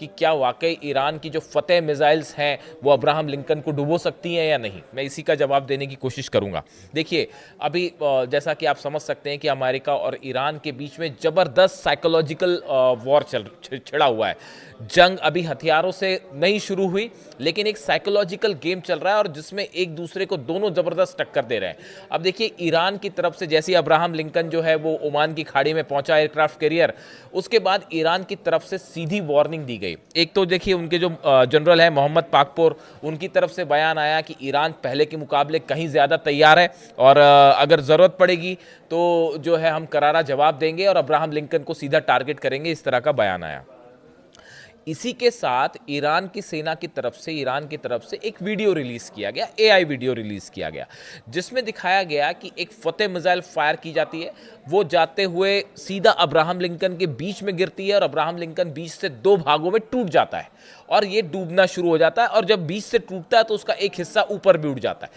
कि क्या वाकई ईरान की जो फतेह मिसाइल्स हैं वो अब्राहम लिंकन को डुबो सकती हैं या नहीं। मैं इसी का जवाब देने की कोशिश करूंगा। देखिए, अभी जैसा कि आप समझ सकते हैं कि अमेरिका और ईरान के बीच में ज़बरदस्त साइकोलॉजिकल वॉर छिड़ा हुआ है। जंग अभी हथियारों से नहीं शुरू हुई, लेकिन एक साइकोलॉजिकल गेम चल रहा है और जिसमें एक दूसरे को दोनों ज़बरदस्त टक्कर दे रहे हैं। अब देखिए, ईरान की तरफ से जैसे अब्राहम लिंकन जो है वो ओमान की खाड़ी में पहुंचा एयरक्राफ्ट कैरियर, उसके बाद ईरान की तरफ से सीधी वार्निंग दी गई। एक तो देखिए, उनके जो जनरल है मोहम्मद पाकपोर, उनकी तरफ से बयान आया कि ईरान पहले के मुकाबले कहीं ज़्यादा तैयार है और अगर ज़रूरत पड़ेगी तो जो है हम करारा जवाब देंगे और अब्राहम लिंकन को सीधा टारगेट करेंगे, इस तरह का बयान आया। इसी के साथ ईरान की सेना की तरफ से, ईरान की तरफ से एक वीडियो रिलीज किया गया, एआई वीडियो रिलीज किया गया, जिसमें दिखाया गया कि एक फतेह मिसाइल फायर की जाती है। वो जाते हुए सीधा अब्राहम लिंकन के बीच में गिरती है और अब्राहम लिंकन बीच से दो भागों में टूट जाता है और ये डूबना शुरू हो जाता है और जब बीच से टूटता है तो उसका एक हिस्सा ऊपर भी उड़ जाता है।